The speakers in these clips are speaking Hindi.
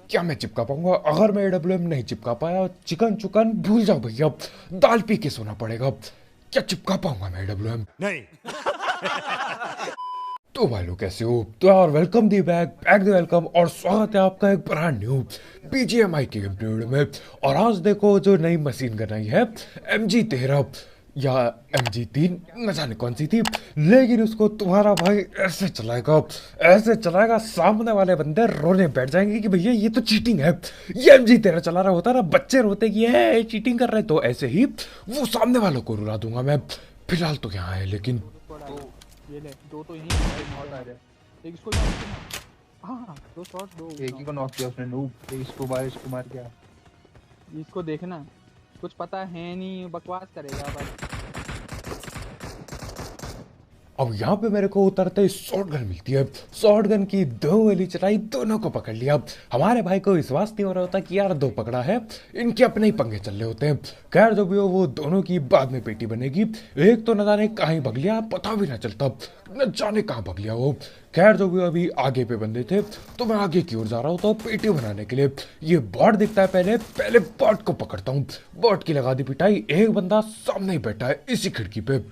क्या मैं चिपका पाऊंगा? अगर मैं AWM नहीं चिपका पाया, चिकन चुकन भूल जाओ भैया, दाल पी के सोना पड़ेगा। क्या चिपका पाऊंगा मैं AWM? नहीं। तो भाई लोग कैसे हो? तो यार welcome the back the welcome, और स्वागत है आपका एक ब्रांड न्यू BGMI की गेम वीडियो में। और आज देखो जो नई मशीन गन आई है, MG13 या MG3, न जाने कौन सी थी, लेकिन उसको तुम्हारा भाई ऐसे चलाएगा सामने वाले बंदे रोने बैठ जाएंगे कि भैया ये तो चीटिंग है। ये MG13 चला रहा होता है ना, बच्चे रोते कि ये चीटिंग कर रहे, तो ऐसे ही वो सामने वालों को रुला दूंगा मैं। फिलहाल तो यहाँ है, लेकिन ये ले दो तो यही नॉट आ जाए। एक इसको नॉक किया। हाँ दो शॉट दो। एक ही को नॉक किया उसने। नूब इसको मार क्या। इसको देखना, कुछ पता है नहीं, बकवास करेगा बस। अब यहाँ पे मेरे को उतरते ही शॉर्ट गन मिलती है। शॉर्ट गन की दो गोली चलाई, दोनों को पकड़ लिया। हमारे भाई को विश्वास नहीं हो रहा होता कि यार दो पकड़ा है, इनके अपने ही पंगे चल रहे होते हैं। खैर जो भी हो, वो दोनों की बाद में पेटी बनेगी। एक तो न जाने कहीं भग लिया, पता भी ना चलता न जाने कहाँ भग लिया वो। खैर जो भी हो, अभी आगे पे बंदे थे तो मैं आगे की ओर जा रहा हूँ तो पेटी बनाने के लिए। ये बॉट दिखता है, पहले बॉट को पकड़ता हूँ। बॉट की लगा दी पिटाई, एक बंदा सामने ही बैठा है इसी खिड़की पे।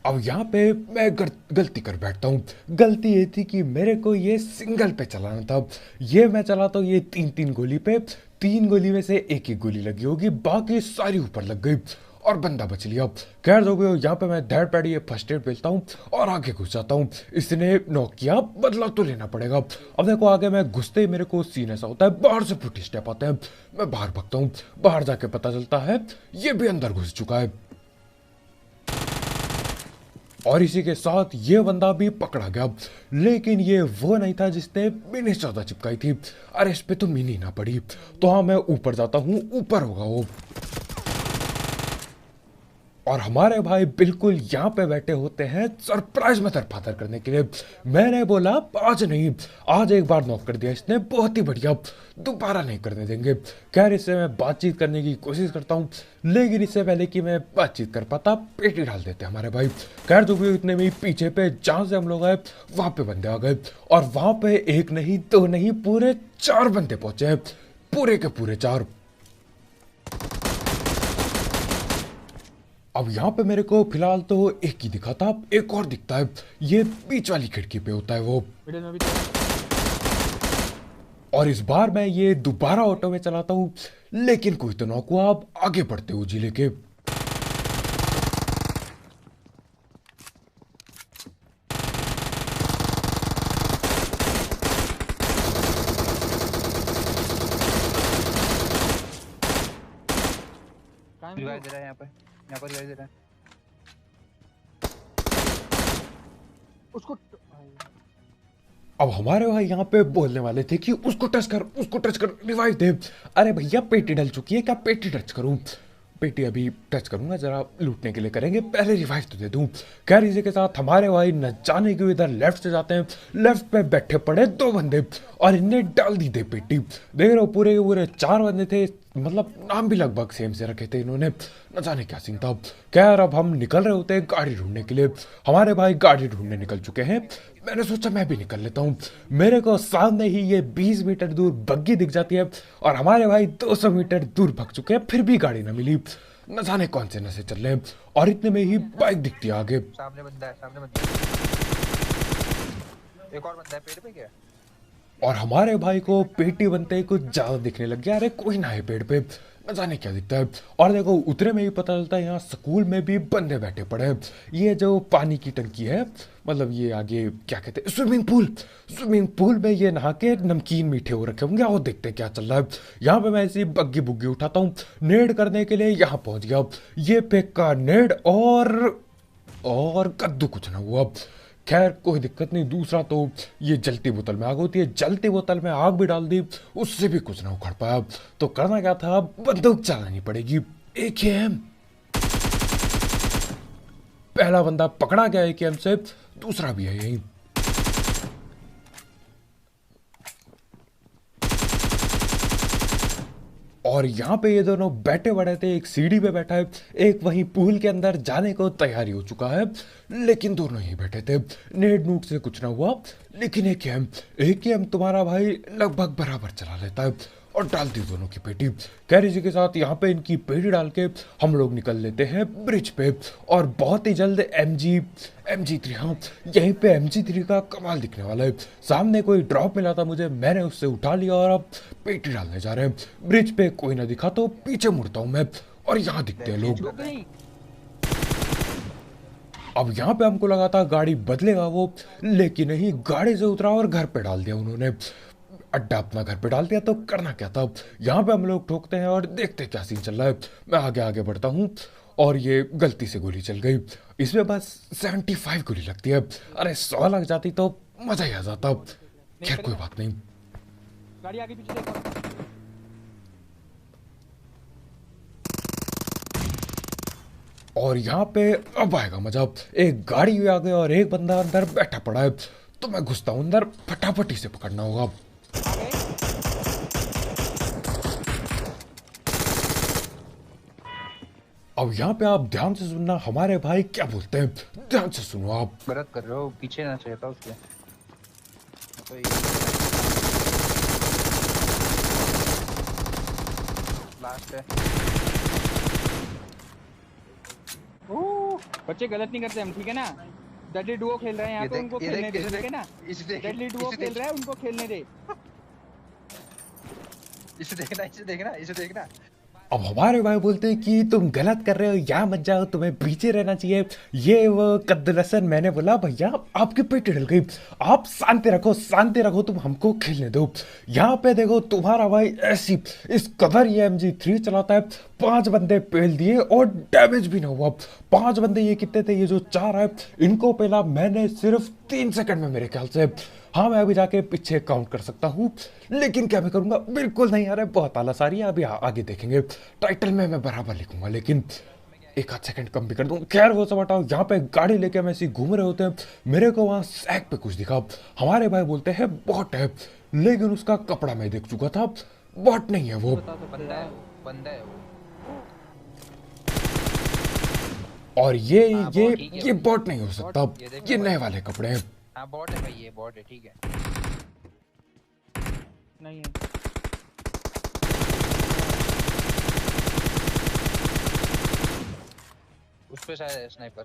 अब यहाँ पे मैं गलती कर बैठता हूँ। गलती ये थी कि मेरे को ये सिंगल पे चलाना था। ये मैं चलाता हूँ ये तीन गोली पे, तीन गोली में से एक गोली लगी होगी, बाकी सारी ऊपर लग गई और बंदा बच लिया। खैर जो भी हो, यहाँ पे मैं धैर पैड़ी ये फर्स्ट एड बेचता हूँ और आगे घुस जाता हूँ। इसने नॉक किया, बदला तो लेना पड़ेगा। अब देखो आगे मैं घुसते ही मेरे को सीन ऐसा होता है, बाहर से फुट स्टेप आते हैं। मैं बाहर भागता हूँ, बाहर जाके पता चलता है ये भी अंदर घुस चुका है और इसी के साथ ये बंदा भी पकड़ा गया। लेकिन ये वो नहीं था जिसने मिनी 14 चिपकाई थी। अरे इस पे तो मिनी ना पड़ी। तो हाँ, मैं ऊपर जाता हूँ, ऊपर होगा वो। और हमारे भाई बिल्कुल यहाँ पे बैठे होते हैं सरप्राइज में तरफातर करने के लिए। मैंने बोला आज नहीं, आज एक बार नॉक कर दिया इसने, बहुत ही बढ़िया, दोबारा नहीं करने देंगे। खैर इससे मैं बातचीत करने की कोशिश करता हूँ, लेकिन इससे पहले कि मैं बातचीत कर पाता, पेटी डाल देते हमारे भाई। खैर जो भी इतने में पीछे पे जहाँ से हम लोग आए वहाँ पे बंदे आ गए, और वहाँ पे एक नहीं दो नहीं पूरे 4 बंदे पहुंचे हैं, पूरे के पूरे 4। अब यहाँ पे मेरे को फिलहाल तो एक ही दिखा था, एक और दिखता है, ये बीच वाली खिड़की पे होता है वो। मिडिल में भी तो और इस बार मैं ये दोबारा ऑटो में चलाता हूँ, लेकिन कोई तो नॉक हुआ। अब आगे बढ़ते हुए जिले के काहे में रिवाइव दे रहा है यहाँ पर रिवाइव दे रहा है। उसको अब हमारे भाई यहाँ पे बोलने वाले थे कि उसको टच कर, रिवाइव दे। अरे भैया पेटी डल चुकी है, क्या पेटी टच करूं? पेटी अभी टच करूंगा, जरा लूटने के लिए करेंगे, पहले रिवाइव तो दे दूं। खैर इसी के साथ हमारे भाई न जाने क्यों इधर लेफ्ट से जाते हैं। लेफ्ट पे बैठे पड़े 2 बंदे और इनने डाल दी दे पेटी। देख रहे हो पूरे के पूरे 4 बंदे थे, मतलब नाम भी लगभग सेम से रखे थे इन्होंने, न जाने क्या सीन था। खैर अब हम निकल रहे होते हैं गाड़ी ढूंढने के लिए। हमारे भाई गाड़ी ढूंढने निकल चुके हैं। मैंने सोचा मैं भी निकल लेता हूँ। मेरे को सामने ही ये 20 मीटर दूर बग्गी दिख जाती है, और हमारे भाई 200 मीटर दूर भाग चुके हैं, फिर भी गाड़ी ना मिली। न जाने कौन से नशे चल रहे हैं। और इतने में ही बाइक दिखती है आगे। सामने बंदा है। एक और बंदा है पेड़ पे क्या। और हमारे भाई को पेटी बनते ही कुछ ज्यादा दिखने लग गया। अरे कोई ना है पेड़ पे, न जाने क्या दिखता है। और देखो उतरे में ही पता चलता है यहाँ स्कूल में भी बंदे बैठे पड़े हैं। ये जो पानी की टंकी है, मतलब ये आगे क्या कहते हैं, स्विमिंग पूल में ये नहा के नमकीन मीठे हो रखे होंगे। और देखते हैं क्या चल रहा है। यहाँ पे मैं ऐसी बग्गी बुग्गी उठाता हूँ, नेड करने के लिए यहाँ पहुंच गया। ये फेंका नेड और कद्दू कुछ ना हुआ। खैर कोई दिक्कत नहीं। दूसरा तो ये जलती बोतल में आग होती है, जलती बोतल में आग भी डाल दी, उससे भी कुछ ना उखड़ पाया। तो करना क्या था, बंदूक चलानी पड़ेगी। AKM, पहला बंदा पकड़ा गया AKM से, दूसरा भी है यही। और यहाँ पे ये दोनों बैठे बड़े थे, एक सीढ़ी पे बैठा है, एक वहीं पूल के अंदर जाने को तैयारी हो चुका है, लेकिन दोनों ही बैठे थे। नेट नूट से कुछ ना हुआ, लेकिन एक गेम तुम्हारा भाई लगभग बराबर चला लेता है और डाल दी दोनों की पेटी। कैरी जी के साथ यहाँ पे इनकी पेटी डाल के हम लोग निकल लेते हैं ब्रिज पे, और बहुत ही जल्द MG3, हाँ यहीं पे MG3 का कमाल दिखने वाला है। सामने कोई ड्रॉप मिला था मुझे, मैंने उससे उठा लिया और अब पेटी डालने जा रहे हैं। ब्रिज पे कोई ना दिखा तो पीछे मुड़ता हूँ मैं, और यहाँ दिखते हैं लोग। अब यहाँ पे हमको लगा था गाड़ी बदलेगा वो, लेकिन नहीं, गाड़ी से उतरा और घर पे डाल दिया उन्होंने। अड्डा अपना घर पे डाल दिया तो करना क्या था। यहाँ पे हम लोग ठोकते हैं और देखते क्या सीन चल रहा है। मैं आगे आगे बढ़ता हूँ और ये गलती से गोली चल गई। इसमें बस 75 गोली लगती है। अरे 100 लग जाती तो मजा ही आ जाता। खैर कोई बात नहीं। गाड़ी आगे पीछे देखो। और यहाँ पे अब आएगा मजा। एक गाड़ी भी आ गई और एक बंदा अंदर बैठा पड़ा है, तो मैं घुसता हूँ अंदर, फटाफट इसे पकड़ना होगा। अब यहाँ पे आप ध्यान से सुनना, हमारे भाई क्या बोलते हैं, ध्यान से सुनो आप। गलत कर रहे हो, पीछे ना चाहिए था उसके। लास्ट है। बच्चे गलत नहीं करते हम, ठीक है ना। डेडली डुओ खेल रहे हैं यहाँ पे, उनको खेलने दे, ठीक है ना। डेडली डुओ खेल रहे हैं, उनको खेलने दे। इसे देखना, इसे देखना। अब हमारे भाई बोलते हैं कि तुम गलत कर रहे हो, यहाँ मत जाओ, तुम्हें पीछे रहना चाहिए। ये वो कद्दूलसन। मैंने बोला भैया आपकी पेटी डल गई, आप शांति रखो, तुम हमको खेलने दो। यहाँ पे देखो तुम्हारा भाई ऐसी इस कदर ये MG3 चलाता है। 5 बंदे पेल दिए और डैमेज भी ना हुआ। 5 बंदे, ये कितने थे, ये जो 4 है, इनको पहला मैंने सिर्फ 3 सेकंड में मेरे ख्याल से। हाँ मैं अभी जाके पीछे काउंट कर सकता हूँ, लेकिन क्या मैं करूंगा, बिल्कुल नहीं। अरे बहुत आलस आ रही है, अभी आगे देखेंगे। टाइटल में मैं बराबर लिखूंगा, लेकिन 1 आध सेकंड कम भी कर दूं। खैर वो सब हटाओ। यहाँ पे गाड़ी लेके हम ऐसे घूम रहे होते हैं, मेरे को वहां सैक पे कुछ दिखा। हमारे भाई बोलते हैं बॉट है, लेकिन उसका कपड़ा मैं देख चुका था, बॉट नहीं है वो। बंदा है वो। और ये बॉट नहीं हो सकता, ये नए वाले कपड़े हैं। हाँ बॉट है भाई, ये बॉट है, ठीक है। नहीं है। उस पे शायद स्नाइपर।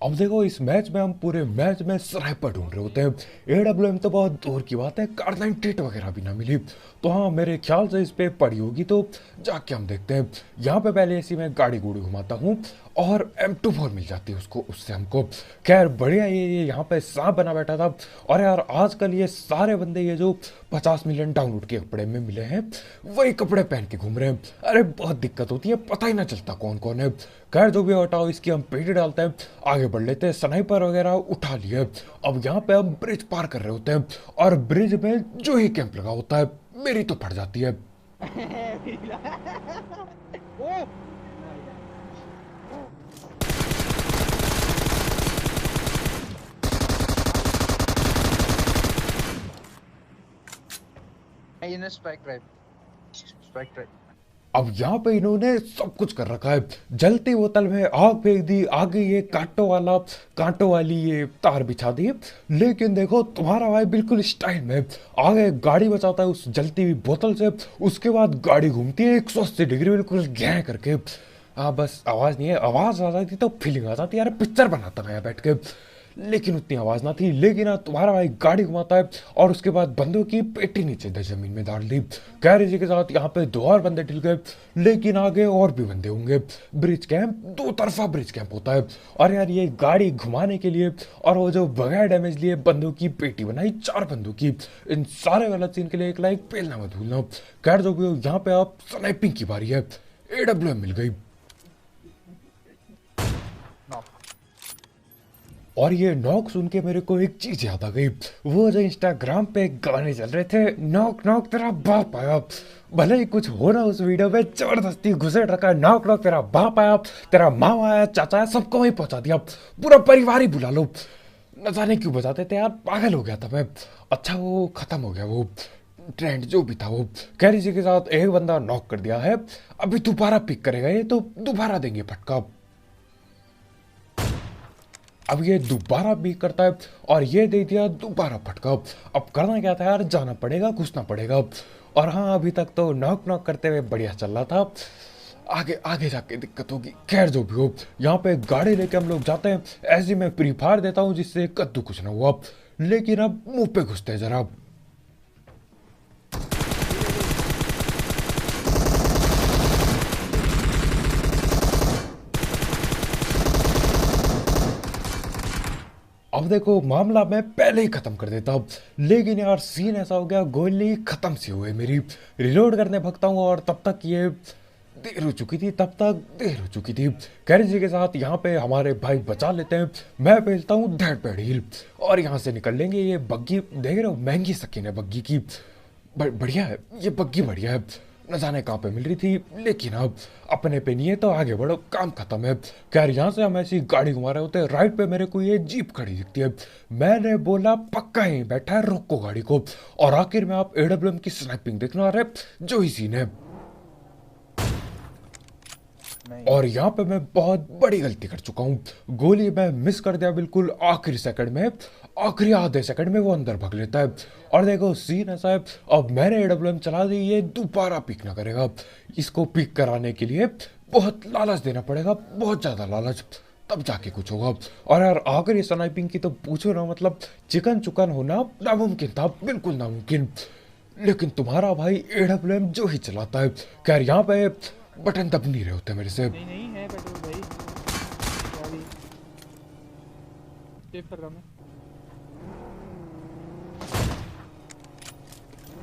अब देखो इस मैच में हम पूरे मैच में स्नाइपर ढूंढ रहे होते हैं। AWM तो बहुत दूर की बात है, कार-98 वगैरह भी ना मिली। तो हाँ मेरे ख्याल से इस पे पड़ी होगी, तो जाके हम देखते हैं। यहाँ पे पहले ऐसी मैं गाड़ी गुड़ी घुमाता हूँ और M24 मिल जाती है उसको, उससे हमको। खैर बढ़िया। ये यहाँ पे सांप बना बैठा था। और यार आजकल ये सारे बंदे ये जो 50 मिलियन डाउनलोड के कपड़े में मिले हैं, वही कपड़े पहन के घूम रहे हैं। अरे बहुत दिक्कत होती है, पता ही ना चलता कौन कौन है। खैर जो भी हटाओ, इसकी हम पेटी डालते हैं, आगे बढ़ लेते हैं। स्नाइपर वगैरह उठा लिए। अब यहाँ पे हम ब्रिज पार कर रहे होते हैं, और ब्रिज में जो ही कैंप लगा होता है, मेरी तो फट जाती है। ओ इन्हें स्ट्राइक ड्राइव। अब यहाँ पे इन्होंने सब कुछ कर रखा है। जलती बोतल में आग फेंक दी, आगे ये कांटों वाली ये तार बिछा दी। लेकिन देखो तुम्हारा भाई बिल्कुल स्टाइल में आगे गाड़ी बचाता है उस जलती हुई बोतल से। उसके बाद गाड़ी घूमती है 180 डिग्री बिल्कुल घै करके। बस आवाज नहीं है, आवाज आ जाती तो फीलिंग आ जाती है। यार पिक्चर बनाता मैं यहाँ बैठ के, लेकिन उतनी आवाज ना थी। लेकिन तुम्हारा भाई गाड़ी घुमाता है और उसके बाद बंदों की पेटी नीचे जमीन में डाल दी। कैरी जी के साथ यहाँ पे 2 और बंदे ढिल गए, लेकिन आगे और भी बंदे होंगे। ब्रिज कैंप, 2 तरफा ब्रिज कैंप होता है। और यार ये गाड़ी घुमाने के लिए और वो जो बगैर डैमेज लिए बंदों की पेटी बनाई 4 बंदों की। इन सारे गलत सीन के लिए एक लाइक पेलना मत भूलना। खैर जो भी हो, यहाँ पे आप स्नाइपिंग की बारी है। AWM मिल गई। और ये नॉक सुन के मेरे को एक चीज याद आ गई। वो जो इंस्टाग्राम पे गाने चल रहे थे, नॉक नॉक तेरा बाप आया। भले ही कुछ हो ना उस वीडियो में, जबरदस्ती घुसेड़ रखा है, नॉक नॉक तेरा बाप आया, तेरा मामा आया, चाचा आया, सबको वहीं पहुंचा दिया। पूरा परिवार ही बुला लो। न जाने क्यों बजाते थे यार, पागल हो गया था मैं। अच्छा वो खत्म हो गया वो। ट्रेंड जो भी था वो। खैर इसी के साथ एक बंदा नॉक कर दिया है, अभी दोबारा पिक करेगा ये तो दोबारा देंगे फटका। अब ये दोबारा पिक करता है और ये दे दिया दोबारा फटका। अब करना क्या था यार, जाना पड़ेगा, घुसना पड़ेगा। और हाँ अभी तक तो नॉक नॉक करते हुए बढ़िया चल रहा था, आगे आगे जाके दिक्कत होगी। खैर जो भी हो, यहाँ पे गाड़ी लेके हम लोग जाते हैं। ऐसे मैं प्री फायर देता हूँ जिससे कद्दू कुछ ना हुआ, लेकिन अब मुंह पे घुसते हैं जरा। अब देखो मामला मैं पहले ही खत्म कर देता, लेकिन यार सीन ऐसा हो गया, गोली खत्म सी हुई मेरी। रिलोड करने भगता हूँ और तब तक ये देर हो चुकी थी, तब तक देर हो चुकी थी। कैरी जी के साथ यहाँ पे हमारे भाई बचा लेते हैं। मैं भेजता हूँ दैट पैड हील और यहाँ से निकल लेंगे। ये बग्गी देख रहे हो, महंगी स्किन है बग्गी की, बढ़िया है ये बग्गी, बढ़िया है। न जाने कहाँ पे मिल रही थी, लेकिन अब अपने पे नहीं है तो आगे बढ़ो, काम खत्म है। खैर यहाँ से हम ऐसी गाड़ी घुमा रहे होते हैं, राइट पे मेरे को ये जीप खड़ी दिखती है। मैंने बोला पक्का यहीं बैठा है, रोको गाड़ी को। और आखिर में आप एडब्ल्यूएम की स्नाइपिंग देखना, रहे जो ही सीन है। और यहाँ पे मैं बहुत बड़ी गलती कर चुका हूँ, गोली मैं मिस कर दिया बिल्कुल आखिरी सेकंड में, आखिरी आधे सेकंड में वो अंदर भाग लेता है। और देखो सीन ऐसा है, अब मैंने एडब्ल्यूएम चला दी, ये दोबारा पिक ना करेगा। इसको पिक कराने के लिए बहुत लालच देना पड़ेगा, बहुत ज्यादा लालच, तब जाके कुछ होगा। और यार आखिरी स्नाइपिंग की तो पूछो ना, मतलब चिकन चुकन होना नामुमकिन था, बिल्कुल नामुमकिन। लेकिन तुम्हारा भाई एडब्ल्यूएम जो ही चलाता है। खैर यहाँ पे बटन दब नहीं रहे होते मेरे से। नहीं नहीं है पेट्रोल भाई, चेक कर रहा मैं।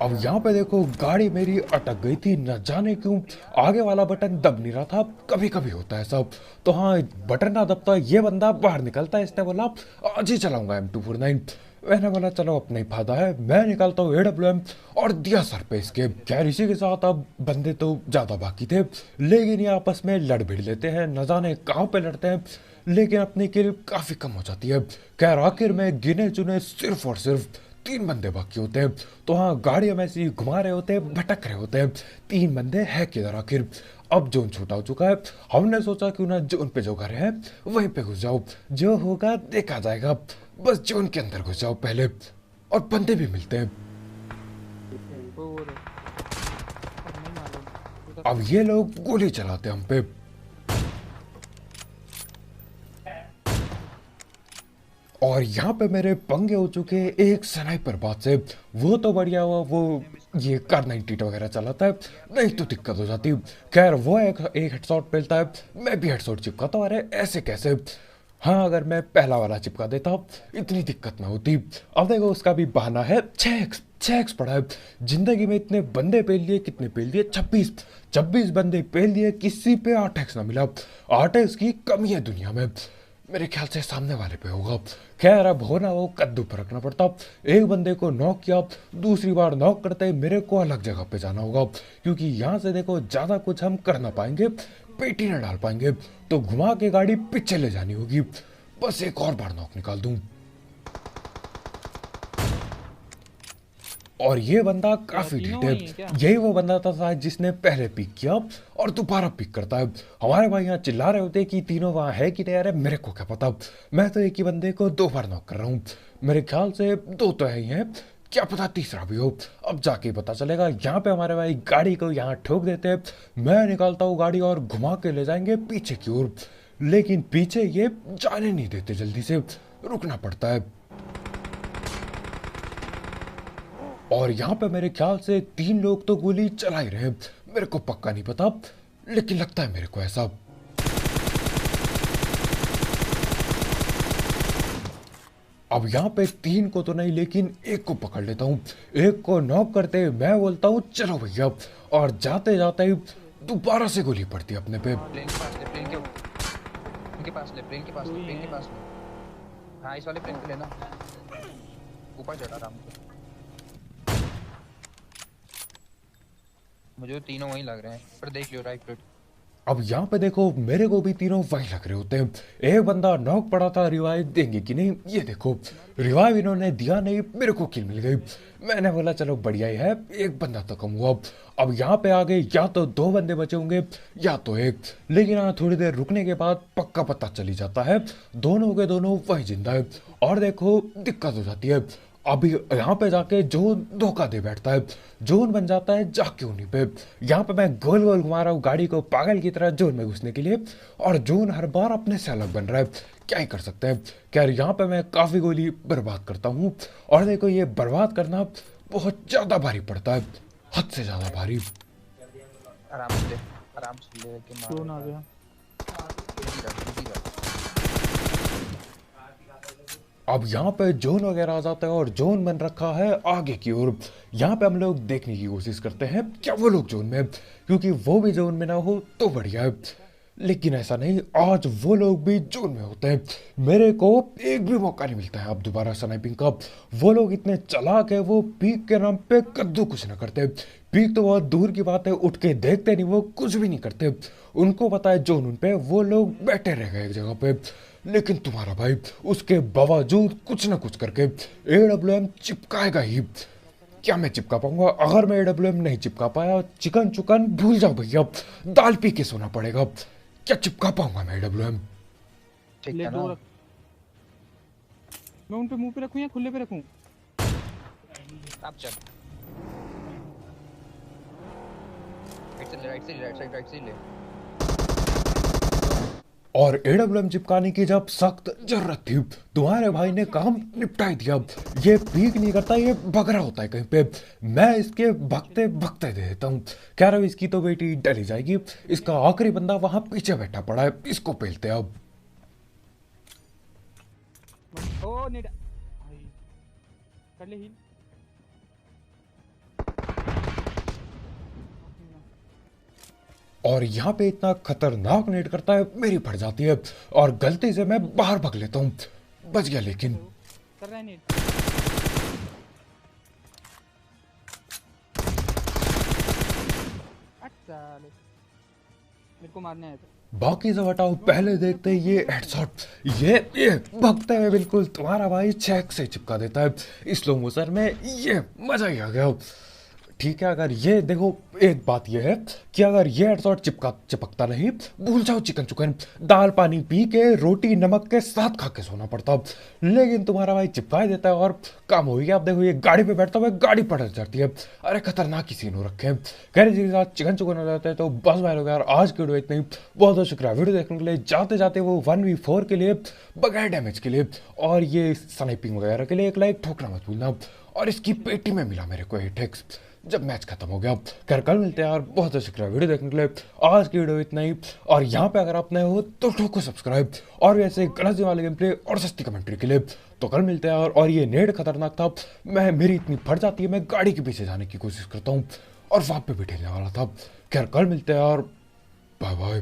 अब यहाँ पे देखो गाड़ी मेरी अटक गई थी, न जाने क्यों आगे वाला बटन दब नहीं रहा था। कभी कभी होता है सब। तो हाँ बटन ना दबता, ये बंदा बाहर निकलता है, इसने बोला आज ही चलाऊंगा M249। मैंने बोला चलो अपना ही फायदा है, मैं निकालता हूँ एडब्ल्यूएम और दिया सर पे इसके। खैर इसी के साथ अब बंदे तो ज्यादा बाकी थे, लेकिन ये आपस में लड़ भिड़ लेते हैं, न जाने कहाँ पे लड़ते हैं, लेकिन अपनी किल काफी कम हो जाती है। खैर आखिर में गिने चुने सिर्फ और सिर्फ 3 बंदे बाकी होते हैं। तो हाँ गाड़ी हम ऐसे ही घुमा रहे होते हैं, भटक रहे होते हैं, 3 बंदे हैं किधर आखिर। अब जोन छोटा हो चुका है, हमने सोचा क्यों ना जोन पे जो घर है वहीं पे घुस जाओ, जो होगा देखा जाएगा। बस जोन के अंदर घुस जाओ पहले, और बंदे भी मिलते हैं। अब ये लोग गोली चलाते हैं हम पे। और यहाँ पे मेरे पंगे हो चुके हैं एक स्नाइपर बात से। वो तो बढ़िया हुआ वो ये कार 92 वगैरह चलाता है, नहीं तो दिक्कत हो जाती। खैर वो एक हेडशॉट पेलता है, मैं भी हेडशॉट चिपकाता हूँ। अरे ऐसे कैसे, हाँ अगर मैं पहला वाला चिपका देता इतनी दिक्कत ना होती। अब देखो उसका भी बहाना है, 6x पड़ा है। जिंदगी में इतने बंदे पेल लिए, कितने पेल दिए, 26 बंदे पेल दिए, किसी पे 8x ना मिला। 8x की कमी है दुनिया में, मेरे ख्याल से सामने वाले पे होगा। खैर अब हो ना हो कद्दू पर रखना पड़ता। एक बंदे को नॉक किया, दूसरी बार नॉक करते ही मेरे को अलग जगह पे जाना होगा, क्योंकि यहाँ से देखो ज्यादा कुछ हम कर ना पाएंगे, पेटी ना डाल पाएंगे, तो घुमा के गाड़ी पीछे ले जानी होगी। बस एक और बार नॉक निकाल दूं। और ये बंदा काफी ढीठ है, यही वो बंदा था शायद जिसने पहले पिक किया और दोबारा पिक करता है। हमारे भाई यहाँ चिल्ला रहे होते कि तीनों वहां है कि नहीं, अरे मेरे को क्या पता, मैं तो एक ही बंदे को 2 बार नॉक कर रहा हूँ। मेरे ख्याल से 2 तो है ही हैं, क्या पता तीसरा भी हो, अब जाके पता चलेगा। यहाँ पे हमारे भाई गाड़ी को यहाँ ठोक देते हैं, मैं निकालता हूँ गाड़ी और घुमा के ले जाएंगे पीछे की ओर, लेकिन पीछे ये जाने नहीं देते, जल्दी से रुकना पड़ता है। और यहाँ पे मेरे ख्याल से 3 लोग तो गोली चला ही रहे, मेरे को पक्का नहीं पता, लेकिन लगता है मेरे को ऐसा। अब यहाँ पे 3 को तो नहीं, लेकिन 1 को पकड़ लेता हूँ। 1 को नॉक करते मैं बोलता हूँ चलो भैया, और जाते जाते ही दोबारा से गोली पड़ती है अपने पे। प्लेन के पास ले। हाँ इस वाले प्लेन पे लेना, ऊपर चढ़ा आराम से। मुझे तीनों वहीं लग रहे हैं, पर देख लियो राइट पे। अब यहाँ पे देखो मेरे को भी तीनों वही लग रहे होते हैं। एक बंदा नॉक पड़ा था, रिवाइव देंगे कि नहीं, ये देखो रिवाइव इन्होंने दिया नहीं, मेरे को किल मिल गई। मैंने बोला चलो बढ़िया ही है, एक बंदा तो कम हुआ। अब यहाँ पे आगे या तो 2 बंदे बचे होंगे या तो एक, लेकिन हाँ थोड़ी देर रुकने के बाद पक्का पता चली जाता है दोनों के दोनों वही जिंदा है। और देखो दिक्कत हो जाती है, अभी यहाँ पे जाके जोन धोखा दे बैठता है, जोन बन जाता है जाके उन्हीं पे। यहाँ पे मैं गोल गोल घुमा रहा हूँ गाड़ी को पागल की तरह जोन में घुसने के लिए, और जोन हर बार अपने से अलग बन रहा है। क्या ही कर सकते हैं। क्या यहाँ पे मैं काफी गोली बर्बाद करता हूँ, और देखो ये बर्बाद करना बहुत ज्यादा भारी पड़ता है, हद से ज्यादा भारी। आराम से ले के मार। आ गया। अब यहाँ पे जोन वगैरह आ जाता है और जोन बन रखा है आगे की ओर। यहाँ पे हम लोग देखने की कोशिश करते हैं क्या वो लोग जोन में है, क्योंकि वो भी जोन में ना हो तो बढ़िया है। लेकिन ऐसा नहीं, आज वो लोग भी जोन में होते हैं। मेरे को एक भी मौका नहीं मिलता है अब दोबारा स्नाइपिंग का। वो लोग इतने चालाक है, वो पीक के नाम पे कद्दू कुछ ना करते। पीक तो बहुत दूर की बात है, उठ के देखते नहीं, वो कुछ भी नहीं करते। उनको पता है जोन उन पे, वो लोग बैठे रह गए एक जगह पे। लेकिन तुम्हारा भाई उसके बावजूद कुछ ना कुछ करके AWM चिपकाएगा ही। क्या मैं चिपका पाऊंगा? अगर मैं AWM नहीं चिपका पाया, चिकन चुकन भूल जाओ भैया, दाल पी के सोना पड़ेगा। क्या चिपका पाऊंगा मैं AWM? ठीक ले है दो ना। रख। मैं उन पे मुंह पे रखूं या खुले पे रखूं? आप चल। राइट साइड ले। और AWM चिपकाने की जब सख्त जरूरत थी, तुम्हारे भाई ने काम निपटा ही दिया। ये पीक नहीं करता, ये भग रहा होता है कहीं पे, मैं इसके भगते भगते दे देता हूँ। कह रहा हूँ इसकी तो बेटी डली जाएगी। इसका आखिरी बंदा वहां पीछे बैठा पड़ा है, इसको पेलते हैं अब। ओ नेड भाई कर ले हील। और यहाँ पे इतना खतरनाक नेट करता है, मेरी फट जाती है और गलती से मैं बाहर भग लेता हूँ। बच गया लेकिन। कर रहा है नेड। अच्छा मेरे को मारने आया था। बाकी सब हटाओ, पहले देखते हैं ये हेडशॉट। ये भगते हुए बिल्कुल तुम्हारा भाई चेक से चिपका देता है स्लो मोशन में, ये मजा ही आ गया। ठीक है, अगर ये देखो एक बात ये है कि अगर ये हेडशॉट चिपकता नहीं, भूल जाओ चिकन चुकन, दाल पानी पी के रोटी नमक के साथ खा के सोना पड़ता। लेकिन तुम्हारा भाई चिपका देता है और काम हो गया। आप देखो ये गाड़ी पे बैठता हुआ गाड़ी पलट जाती है। अरे खतरनाक ही सीन हो रखे हैं। कह रहे के साथ चिकन चुकन हो जाता है। तो बस भाई लोग यार आज की वीडियो इतनी, बहुत बहुत शुक्रिया वीडियो देखने के लिए। जाते जाते वो 1v4 के लिए बगैर डैमेज के लिए और ये स्नाइपिंग वगैरह के लिए एक लाइक ठोकना मत भूलना। और इसकी पेटी में मिला मेरे को 8x जब मैच खत्म हो गया। खैर कल मिलते हैं यार, बहुत बहुत शुक्रिया वीडियो देखने के लिए। आज की वीडियो इतना ही, और यहाँ पे अगर आप नए हो तो ठोको सब्सक्राइब, और भी ऐसे गलत वाले गेम प्ले और सस्ती कमेंट्री के लिए। तो कल मिलते हैं यार। और ये नेड खतरनाक था, मेरी इतनी फट जाती है, मैं गाड़ी के पीछे जाने की कोशिश करता हूँ और वहां पे भी ठेलने वाला था। खैर कल मिलते हैं यार, बाय बाय।